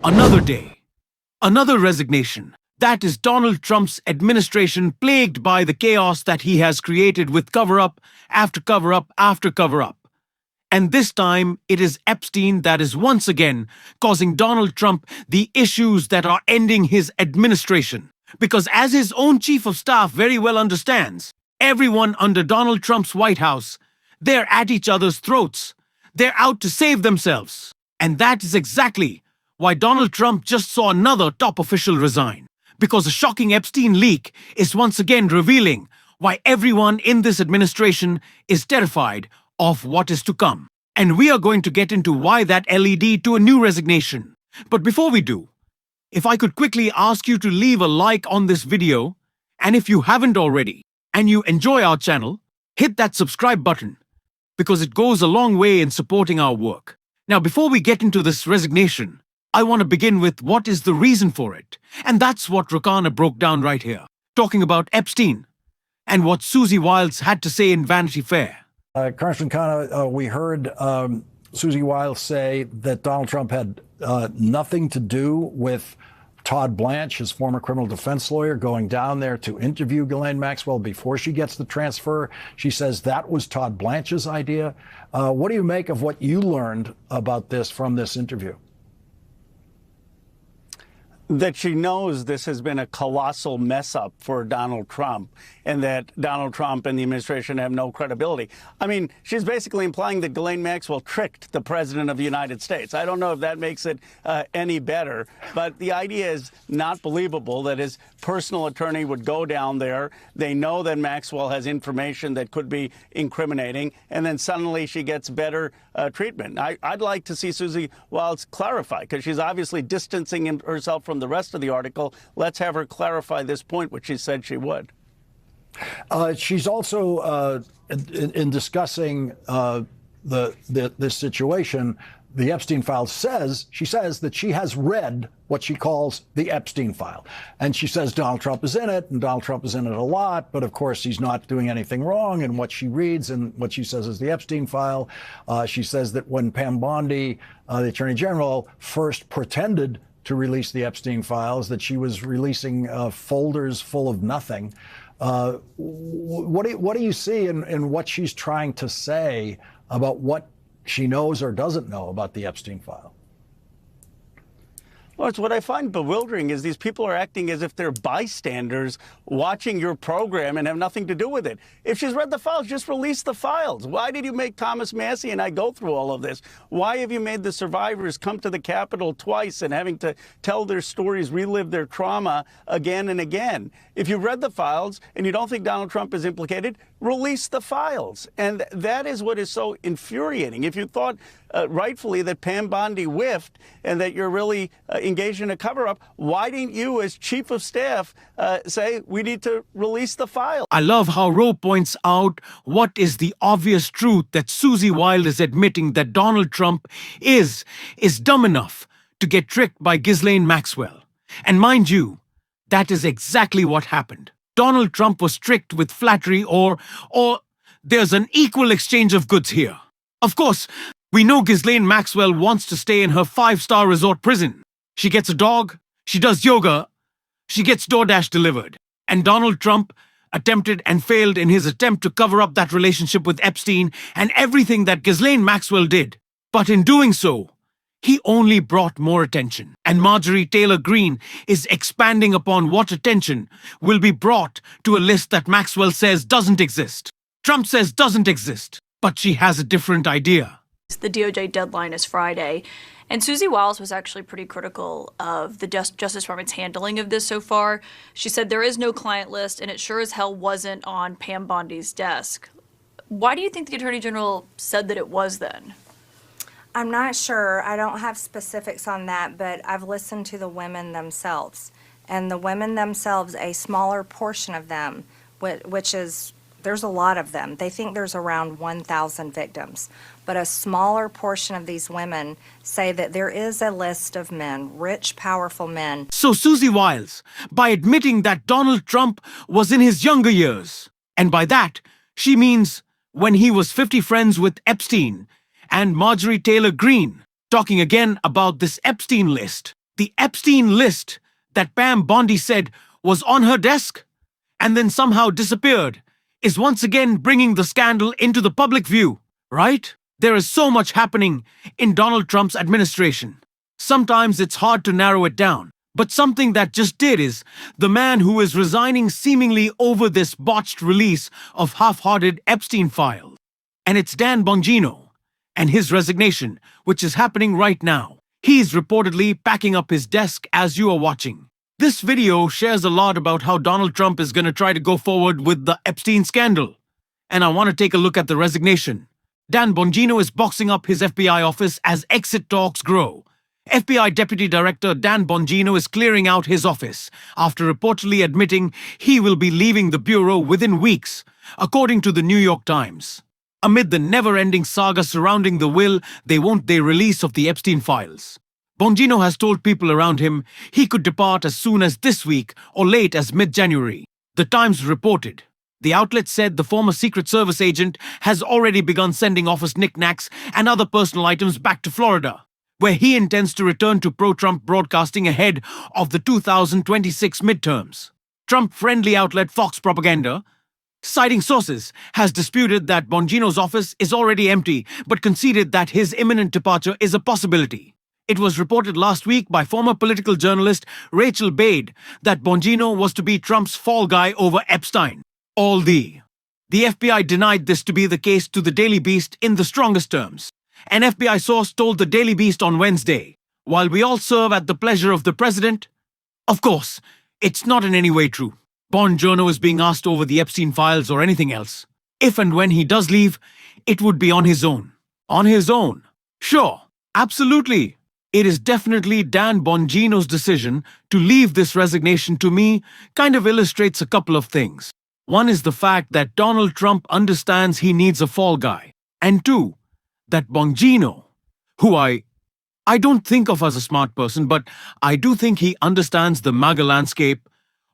Another day, another resignation. That is Donald Trump's administration plagued by the chaos that he has created with cover-up after cover-up after cover-up. And this time, it is Epstein that is once again causing Donald Trump the issues that are ending his administration. Because as his own chief of staff very well understands, everyone under Donald Trump's White House, they're at each other's throats. They're out to save themselves. And that is exactly why Donald Trump just saw another top official resign. Because a shocking Epstein leak is once again revealing why everyone in this administration is terrified of what is to come. And we are going to get into why that led to a new resignation. But before we do, if I could quickly ask you to leave a like on this video, and if you haven't already, and you enjoy our channel, hit that subscribe button, because it goes a long way in supporting our work. Now, before we get into this resignation, I want to begin with what is the reason for it. And that's what Rakana broke down right here, talking about Epstein, and what Susie Wiles had to say in Vanity Fair. Congressman Khanna, we heard Susie Wiles say that Donald Trump had nothing to do with Todd Blanche, his former criminal defense lawyer, going down there to interview Ghislaine Maxwell before she gets the transfer. She says that was Todd Blanche's idea. What do you make of what you learned about this from this interview? That she knows this has been a colossal mess up for Donald Trump and that Donald Trump and the administration have no credibility. I mean, she's basically implying that Ghislaine Maxwell tricked the president of the United States. I don't know if that makes it any better, but the idea is not believable that his personal attorney would go down there. They know that Maxwell has information that could be incriminating, and then suddenly she gets better treatment. I'd like to see Susie Wiles clarify, because she's obviously distancing herself from the rest of the article. Let's have her clarify this point, which she said she would. She's also, in discussing this situation, the Epsteinfiles she says that she has read what she calls the Epstein file. And she says Donald Trump is in it, and Donald Trump is in it a lot, but of course he's not doing anything wrong in what she reads and what she says is the Epstein file. She says that when Pam Bondi, the Attorney General, first pretended to release the Epstein files, that she was releasing folders full of nothing. What do you see in what she's trying to say about what she knows or doesn't know about the Epstein file? Well, it's what I find bewildering is these people are acting as if they're bystanders watching your program and have nothing to do with it. If she's read the files, just release the files. Why did you make Thomas Massie and I go through all of this? Why have you made the survivors come to the Capitol twice and having to tell their stories, relive their trauma again and again? If you read the files and you don't think Donald Trump is implicated, release the files. And that is what is so infuriating. If you thought rightfully that Pam Bondi whiffed and that you're really engaged in a cover-up, why didn't you, as chief of staff, say we need to release the file? I love how Roe points out what is the obvious truth that Susie Wiles is admitting that Donald Trump is dumb enough to get tricked by Ghislaine Maxwell. And mind you, that is exactly what happened. Donald Trump was tricked with flattery or there's an equal exchange of goods here. Of course, we know Ghislaine Maxwell wants to stay in her 5-star resort prison. She gets a dog, she does yoga, she gets DoorDash delivered. And Donald Trump attempted and failed in his attempt to cover up that relationship with Epstein and everything that Ghislaine Maxwell did. But in doing so, he only brought more attention. And Marjorie Taylor Greene is expanding upon what attention will be brought to a list that Maxwell says doesn't exist. Trump says doesn't exist, but she has a different idea. The DOJ deadline is Friday, and Susie Wiles was actually pretty critical of the Justice Department's handling of this so far. She said there is no client list, and it sure as hell wasn't on Pam Bondi's desk. Why do you think the Attorney General said that it was then? I'm not sure. I don't have specifics on that, but I've listened to the women themselves. And the women themselves, a smaller portion of them, which is, there's a lot of them. They think there's around 1,000 victims. But a smaller portion of these women say that there is a list of men, rich, powerful men. So Susie Wiles, by admitting that Donald Trump was in his younger years, and by that, she means when he was 50 friends with Epstein, and Marjorie Taylor Greene, talking again about this Epstein list. The Epstein list that Pam Bondi said was on her desk and then somehow disappeared is once again bringing the scandal into the public view, right? There is so much happening in Donald Trump's administration. Sometimes it's hard to narrow it down. But something that just did is the man who is resigning seemingly over this botched release of half-hearted Epstein files. And it's Dan Bongino and his resignation, which is happening right now. He's reportedly packing up his desk as you are watching. This video shares a lot about how Donald Trump is going to try to go forward with the Epstein scandal. And I want to take a look at the resignation. Dan Bongino is boxing up his FBI office as exit talks grow. FBI Deputy Director Dan Bongino is clearing out his office after reportedly admitting he will be leaving the bureau within weeks, according to the New York Times. Amid the never-ending saga surrounding the will-they-won't-they release of the Epstein files, Bongino has told people around him he could depart as soon as this week or late as mid-January. The Times reported. The outlet said the former Secret Service agent has already begun sending office knickknacks and other personal items back to Florida, where he intends to return to pro-Trump broadcasting ahead of the 2026 midterms. Trump-friendly outlet Fox Propaganda, citing sources, has disputed that Bongino's office is already empty, but conceded that his imminent departure is a possibility. It was reported last week by former political journalist Rachel Bade that Bongino was to be Trump's fall guy over Epstein. The FBI denied this to be the case to the Daily Beast in the strongest terms. An FBI source told the Daily Beast on Wednesday, "While we all serve at the pleasure of the president," of course, it's not in any way true. Bongino is being asked over the Epstein files or anything else. If and when he does leave, it would be on his own. On his own. Sure, absolutely. It is definitely Dan Bongino's decision to leave. This resignation, to me, kind of illustrates a couple of things. One is the fact that Donald Trump understands he needs a fall guy. And two, that Bongino, who I don't think of as a smart person, but I do think he understands the MAGA landscape,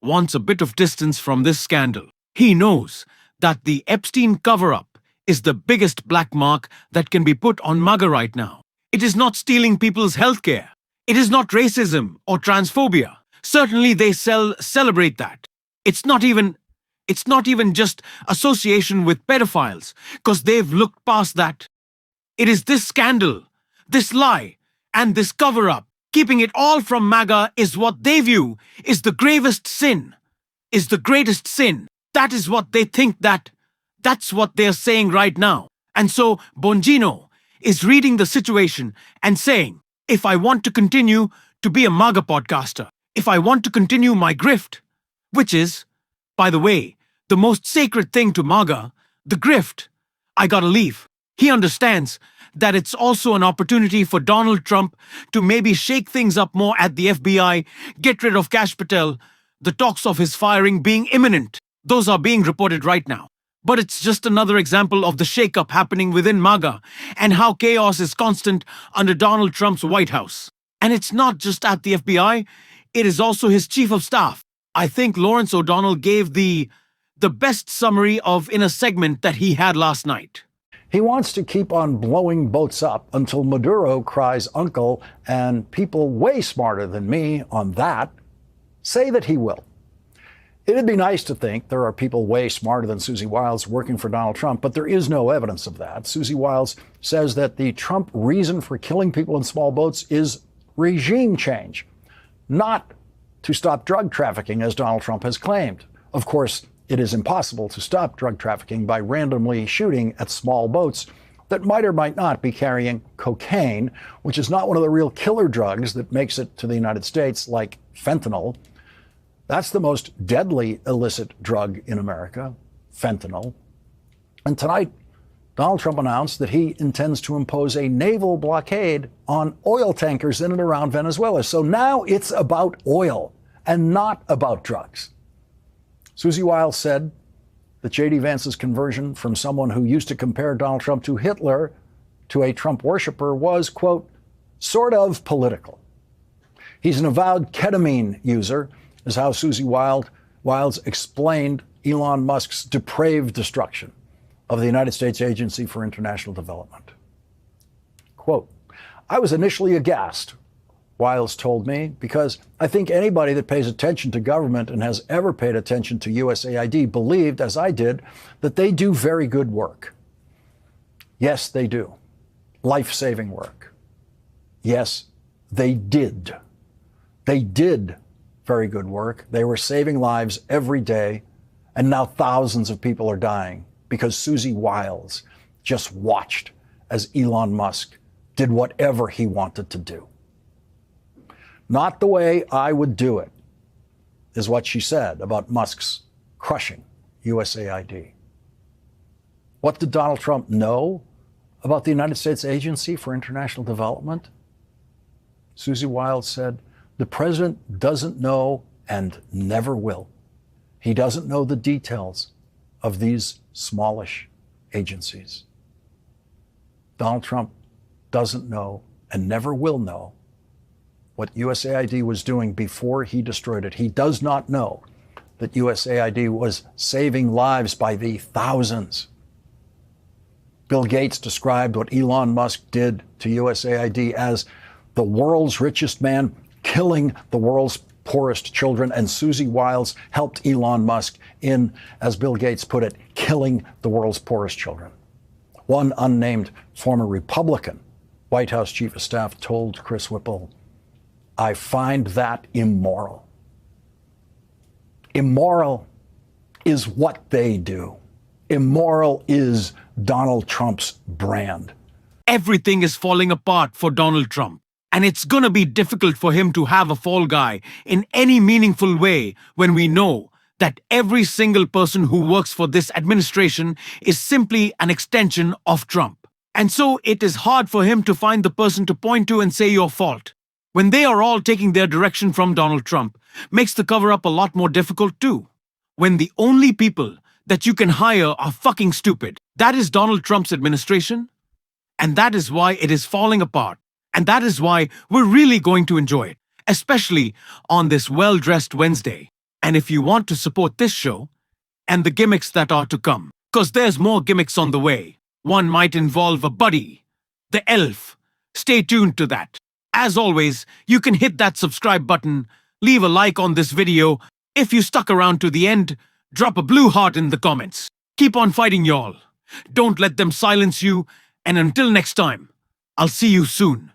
wants a bit of distance from this scandal. He knows that the Epstein cover-up is the biggest black mark that can be put on MAGA right now. It is not stealing people's healthcare. It is not racism or transphobia. Certainly they celebrate that. It's not even just association with pedophiles, because they've looked past that. It is this scandal, this lie, and this cover-up, keeping it all from MAGA, is what they view is the gravest sin, is the greatest sin. That is what they think that's what they're saying right now. And so Bongino is reading the situation and saying, if I want to continue to be a MAGA podcaster, if I want to continue my grift, which is, by the way, the most sacred thing to MAGA, the grift, I gotta leave. He understands that it's also an opportunity for Donald Trump to maybe shake things up more at the FBI, get rid of Kash Patel, the talks of his firing being imminent. Those are being reported right now. But it's just another example of the shakeup happening within MAGA and how chaos is constant under Donald Trump's White House. And it's not just at the FBI, it is also his chief of staff. I think Lawrence O'Donnell gave the best summary in a segment that he had last night. He wants to keep on blowing boats up until Maduro cries uncle, and people way smarter than me on that say that he will. It'd be nice to think there are people way smarter than Susie Wiles working for Donald Trump, but there is no evidence of that. Susie Wiles says that the Trump reason for killing people in small boats is regime change, not to stop drug trafficking, as Donald Trump has claimed. Of course, it is impossible to stop drug trafficking by randomly shooting at small boats that might or might not be carrying cocaine, which is not one of the real killer drugs that makes it to the United States, like fentanyl. That's the most deadly illicit drug in America, fentanyl. And tonight, Donald Trump announced that he intends to impose a naval blockade on oil tankers in and around Venezuela. So now it's about oil and not about drugs. Susie Wiles said that J.D. Vance's conversion from someone who used to compare Donald Trump to Hitler to a Trump worshiper was, quote, sort of political. He's an avowed ketamine user, is how Susie Wiles explained Elon Musk's depraved destruction of the United States Agency for International Development. Quote, I was initially aghast Wiles told me, because I think anybody that pays attention to government and has ever paid attention to USAID believed, as I did, that they do very good work. Yes, they do. Life-saving work. Yes, they did. They did very good work. They were saving lives every day, and now thousands of people are dying because Susie Wiles just watched as Elon Musk did whatever he wanted to do. Not the way I would do it, is what she said about Musk's crushing USAID. What did Donald Trump know about the United States Agency for International Development? Susie Wiles said, the president doesn't know and never will. He doesn't know the details of these smallish agencies. Donald Trump doesn't know and never will know what USAID was doing before he destroyed it. He does not know that USAID was saving lives by the thousands. Bill Gates described what Elon Musk did to USAID as the world's richest man killing the world's poorest children, and Susie Wiles helped Elon Musk in, as Bill Gates put it, killing the world's poorest children. One unnamed former Republican White House chief of staff told Chris Whipple, I find that immoral. Immoral is what they do. Immoral is Donald Trump's brand. Everything is falling apart for Donald Trump. And it's gonna be difficult for him to have a fall guy in any meaningful way when we know that every single person who works for this administration is simply an extension of Trump. And so it is hard for him to find the person to point to and say your fault. When they are all taking their direction from Donald Trump, makes the cover-up a lot more difficult too. When the only people that you can hire are fucking stupid. That is Donald Trump's administration. And that is why it is falling apart. And that is why we're really going to enjoy it, especially on this well-dressed Wednesday. And if you want to support this show and the gimmicks that are to come, because there's more gimmicks on the way. One might involve a buddy, the elf. Stay tuned to that. As always, you can hit that subscribe button, leave a like on this video. If you stuck around to the end, drop a blue heart in the comments. Keep on fighting, y'all. Don't let them silence you. And until next time, I'll see you soon.